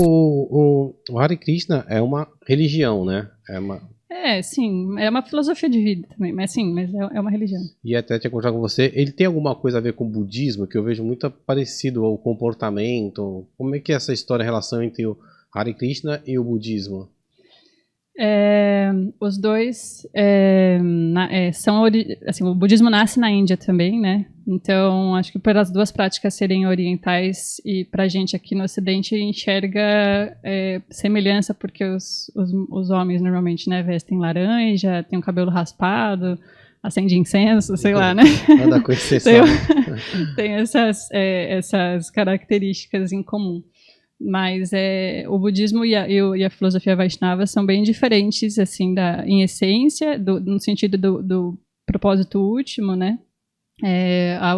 O Hare Krishna é uma religião, né? Sim, é uma filosofia de vida também, mas é uma religião. E até tinha conversado com você, ele tem alguma coisa a ver com o budismo, que eu vejo muito parecido ao comportamento? Como é que é essa história, a relação entre o Hare Krishna e o budismo? Os dois são assim, o budismo nasce na Índia também, né? Então acho que pelas duas práticas serem orientais e para a gente aqui no Ocidente enxerga semelhança porque os homens normalmente, né, vestem laranja, tem o cabelo raspado, acende incenso, sei lá, né? Nada com exceção. Tem essas características em comum. Mas o budismo e a filosofia Vaishnava são bem diferentes, assim, em essência, no sentido do propósito último, né?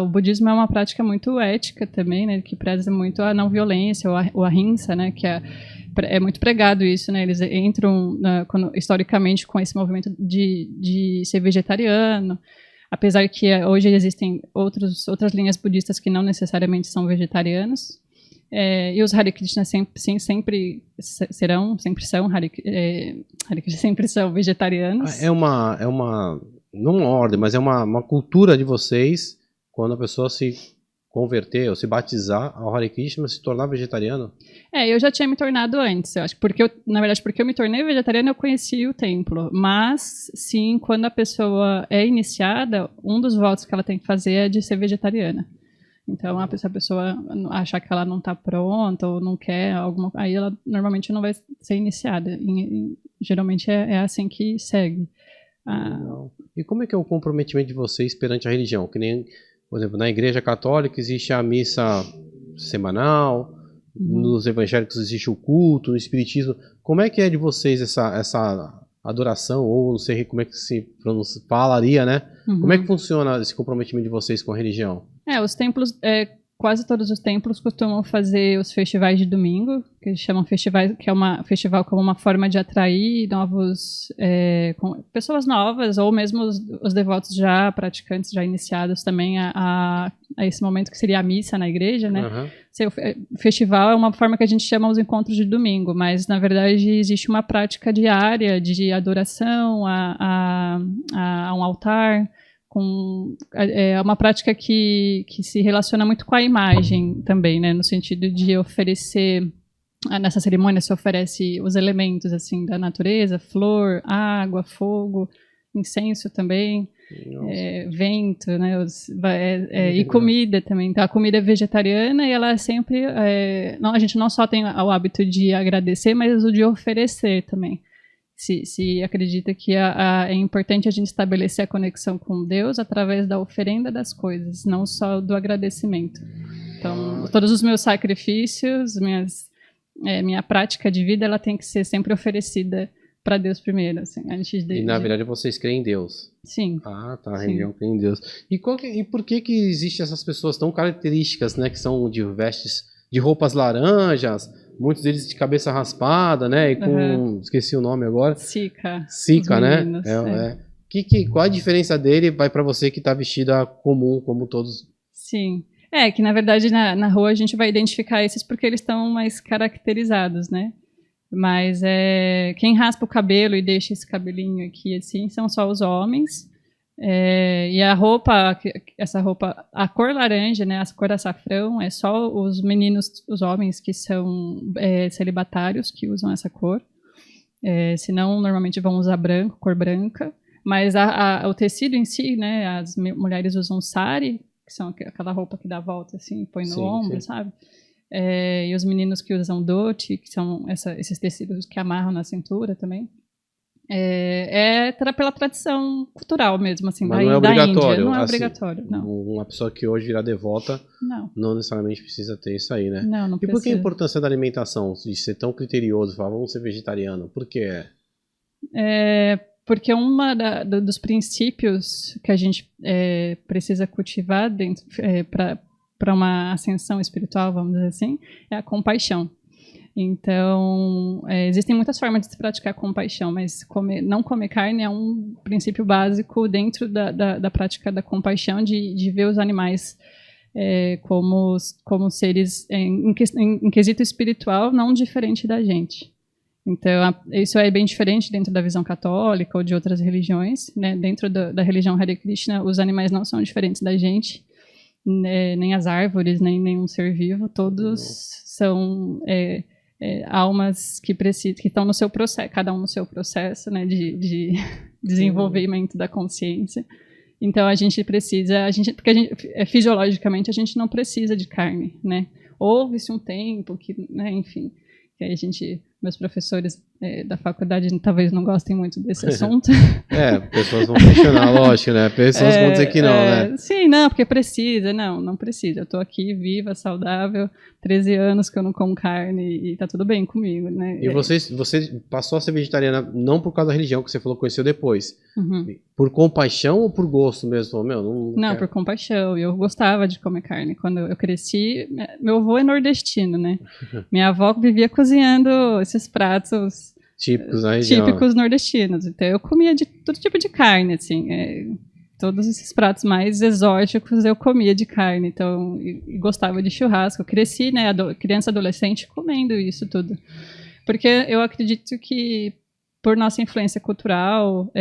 O budismo é uma prática muito ética também, né? Que preza muito a não violência, o ahimsa, né? Que é muito pregado isso, né? Eles entram historicamente com esse movimento de ser vegetariano, apesar que hoje existem outras linhas budistas que não necessariamente são vegetarianos. E os Hare Krishna sempre são vegetarianos. É uma não uma ordem, mas é uma cultura de vocês, quando a pessoa se converter ou se batizar ao Hare Krishna, se tornar vegetariano? Eu já tinha me tornado antes, eu acho, porque eu me tornei vegetariana, eu conheci o templo, mas sim, quando a pessoa é iniciada, um dos votos que ela tem que fazer é de ser vegetariana. Então, se a pessoa achar que ela não está pronta ou não quer aí ela normalmente não vai ser iniciada. Geralmente é assim que segue. E como é que é o comprometimento de vocês perante a religião? Que nem, por exemplo, na Igreja Católica existe a missa semanal, nos evangélicos existe o culto, no Espiritismo. Como é que é de vocês essa adoração, ou não sei como é que se falaria, né? Como é que funciona esse comprometimento de vocês com a religião? Os templos, quase todos os templos costumam fazer os festivais de domingo, que eles chamam festivais, que é festival como uma forma de atrair pessoas novas, ou mesmo os devotos já praticantes, já iniciados também a esse momento que seria a missa na igreja, né? O festival é uma forma que a gente chama os encontros de domingo, mas na verdade existe uma prática diária de adoração a um altar, é uma prática que se relaciona muito com a imagem também, né, no sentido de oferecer, nessa cerimônia se oferece os elementos assim da natureza, flor, água, fogo, incenso também, vento, né, e comida também. Então a comida é vegetariana e ela é sempre, a gente não só tem o hábito de agradecer, mas o de oferecer também. Se acredita que é importante a gente estabelecer a conexão com Deus através da oferenda das coisas, não só do agradecimento. Então, todos os meus sacrifícios, minha prática de vida, ela tem que ser sempre oferecida para Deus primeiro, assim, antes de... E na verdade vocês creem em Deus? Sim. Ah, tá, a religião crê em Deus. E por que existem essas pessoas tão características, né, que são de vestes, de roupas laranjas, muitos deles de cabeça raspada, né? E com... Esqueci o nome agora. Sika, né? Meninos, Qual a diferença dele vai para você que está vestida comum, como todos? Sim. Que na verdade na rua a gente vai identificar esses porque eles estão mais caracterizados, né? Mas quem raspa o cabelo e deixa esse cabelinho aqui assim são só os homens. E a roupa, a cor laranja, né, a cor açafrão, é só os meninos, os homens que são celibatários que usam essa cor. Senão, normalmente vão usar cor branca. Mas o tecido em si, né, as mulheres usam sari, que são aquela roupa que dá a volta assim, põe no ombro, sabe? E os meninos que usam dhoti, que são esses tecidos que amarram na cintura também. Pela tradição cultural mesmo, assim, mas não é obrigatório. Índia. Não é assim, obrigatório, não. Uma pessoa que hoje virar devota não necessariamente precisa ter isso aí, né? Não precisa. E por que a importância da alimentação, de ser tão criterioso, falar, vamos ser vegetariano? Por quê? Porque dos princípios que a gente precisa cultivar dentro para uma ascensão espiritual, vamos dizer assim, é a compaixão. Então, existem muitas formas de se praticar compaixão, mas não comer carne é um princípio básico dentro da prática da compaixão, de ver os animais como seres em quesito espiritual não diferente da gente. Então, isso é bem diferente dentro da visão católica ou de outras religiões, né? Dentro da religião Hare Krishna, os animais não são diferentes da gente, nem as árvores, nem nenhum ser vivo, todos são almas que estão no seu processo, cada um no seu processo, né, de desenvolvimento da consciência. Então a gente precisa, porque fisiologicamente a gente não precisa de carne, né? Houve-se um tempo que, né, enfim, que aí meus professores da faculdade talvez não gostem muito desse assunto. Pessoas vão questionar, lógico, né? Pessoas vão dizer que não, né? Sim, não, porque precisa. Não precisa. Eu tô aqui viva, saudável, 13 anos que eu não como carne e tá tudo bem comigo, né? E você passou a ser vegetariana não por causa da religião, que você falou que conheceu depois. Por compaixão ou por gosto mesmo? Não, por compaixão. Eu gostava de comer carne. Quando eu cresci, meu avô é nordestino, né? Minha avó vivia cozinhando esses pratos típicos nordestinos. Então eu comia de todo tipo de carne, assim. Todos esses pratos mais exóticos eu comia de carne. Então, e gostava de churrasco. Eu cresci, né, criança, adolescente, comendo isso tudo. Porque eu acredito que por nossa influência cultural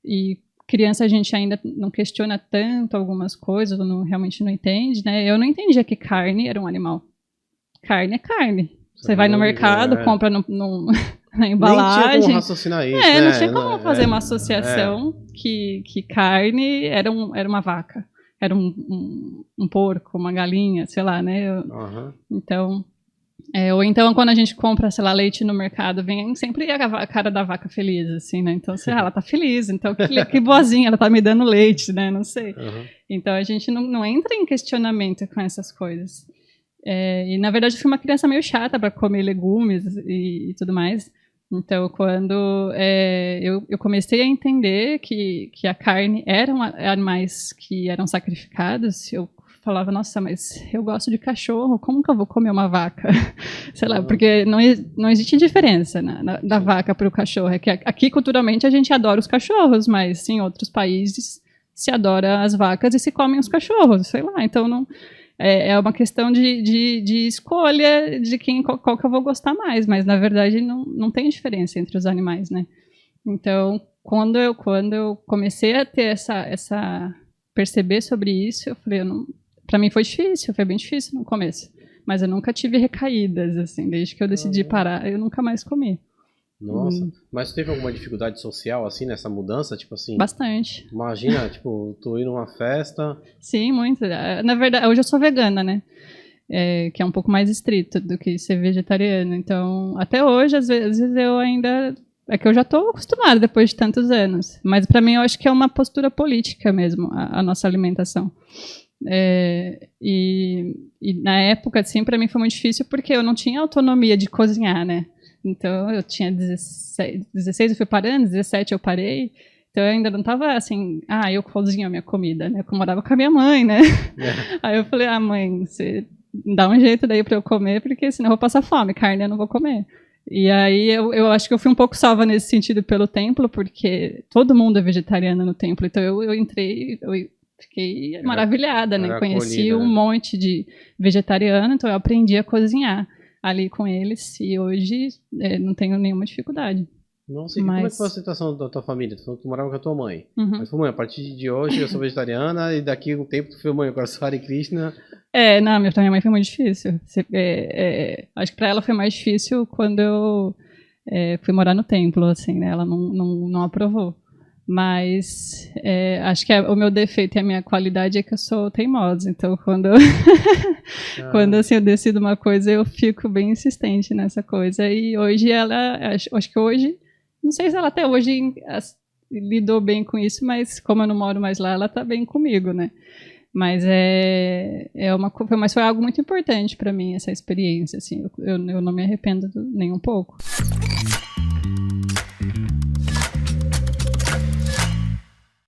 e criança a gente ainda não questiona tanto algumas coisas, realmente não entende, né? Eu não entendia que carne era um animal. Carne é carne. Você vai no mercado, compra na embalagem. Nem tinha como raciocinar isso, né? Não tinha como fazer uma associação que carne era uma vaca, era um porco, uma galinha, sei lá, né? Então, ou então quando a gente compra, sei lá, leite no mercado, vem sempre a cara da vaca feliz, assim, né? Então, ela tá feliz, então que boazinha, ela tá me dando leite, né? Não sei. Então, a gente não entra em questionamento com essas coisas. E na verdade eu fui uma criança meio chata para comer legumes e tudo mais. Então quando eu comecei a entender que a carne eram animais que eram sacrificados, eu falava, nossa, mas eu gosto de cachorro, como que eu vou comer uma vaca? Sei lá, porque não existe diferença da vaca para o cachorro. É que aqui culturalmente a gente adora os cachorros, mas em outros países se adora as vacas e se comem os cachorros, sei lá, então não... É uma questão de escolha de qual que eu vou gostar mais, mas na verdade não tem diferença entre os animais, né? Então, quando eu comecei a ter perceber sobre isso, eu falei, para mim foi bem difícil no começo, mas eu nunca tive recaídas, assim, desde que eu decidi parar, eu nunca mais comi. Nossa, mas teve alguma dificuldade social, assim, nessa mudança? Tipo assim... Bastante. Imagina, tipo, tu ir numa festa... Sim, muito. Na verdade, hoje eu sou vegana, né? Que é um pouco mais estrito do que ser vegetariano. Então, até hoje, às vezes, eu ainda... É que eu já estou acostumada depois de tantos anos. Mas, para mim, eu acho que é uma postura política mesmo, a nossa alimentação. E na época, assim, para mim foi muito difícil porque eu não tinha autonomia de cozinhar, né? Então, eu tinha 16 eu fui parando, 17 eu parei. Então, eu ainda não estava assim, eu cozinho a minha comida, né? Eu morava com a minha mãe, né? Aí eu falei, mãe, você dá um jeito daí para eu comer, porque senão eu vou passar fome, carne eu não vou comer. E aí, eu acho que eu fui um pouco salva nesse sentido pelo templo, porque todo mundo é vegetariano no templo. Então, eu entrei, eu fiquei maravilhada, né? Conheci um monte de vegetariano, então eu aprendi a cozinhar ali com eles e hoje não tenho nenhuma dificuldade. Como é que foi a aceitação da tua família? Tu falou que tu morava com a tua mãe. Mas mãe, a partir de hoje eu sou vegetariana e daqui a um tempo tu foi, mãe, agora sou Hare Krishna. Pra minha mãe foi muito difícil. Acho que pra ela foi mais difícil quando eu fui morar no templo, assim, né? Ela não aprovou. Mas acho que o meu defeito e a minha qualidade é que eu sou teimosa. Então, quando assim, eu decido uma coisa, eu fico bem insistente nessa coisa. E hoje acho que hoje, não sei se ela até hoje lidou bem com isso, mas como eu não moro mais lá, ela tá bem comigo, né? Mas mas foi algo muito importante para mim, essa experiência, assim. Eu não me arrependo nem um pouco.